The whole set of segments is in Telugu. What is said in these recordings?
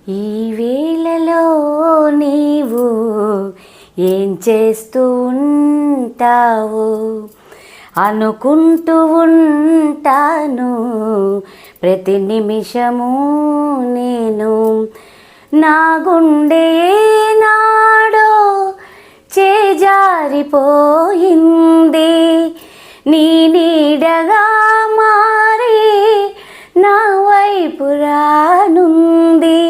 ఈ వేళలో నీవు ఏం చేస్తూ ఉంటావు? అనుకుంటూ ఉంటాను ప్రతి నిమిషము నేను. నా గుండె నాడో చేజారిపోయింది, నీ నీడగా మారి నా వైపు రానుంది.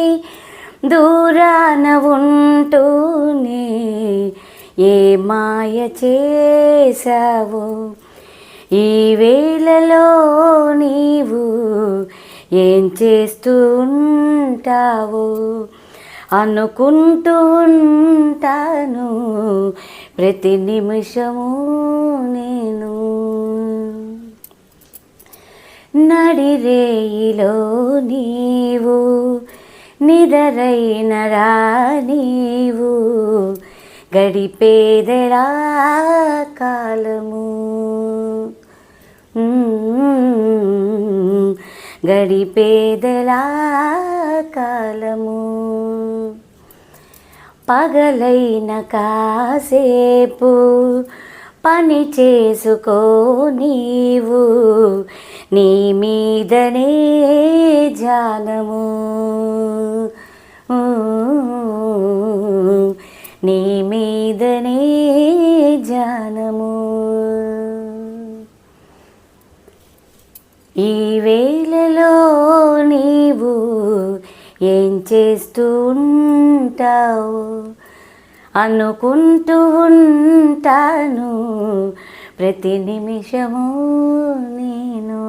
దూరాన ఉంటూనే ఏ మాయ చేసావు? ఈ వేళలో నీవు ఏం చేస్తూ ఉంటావు? అనుకుంటూ ఉంటాను ప్రతి నిమిషము నేను. నడిరేయిలో నీవు నిదరైన నీవు గడిపేదెలా కాలము? గడిపేదెలా కాలము? పగలైన కాసేపు పని చేసుకో నీవు, నీ మీదనే జానము. నీ మీదనే జానము. ఈ వేళలో నీవు ఏం చేస్తూ ఉంటావు? అనుకుంటూ ఉంటాను ప్రతి నిమిషము నేను.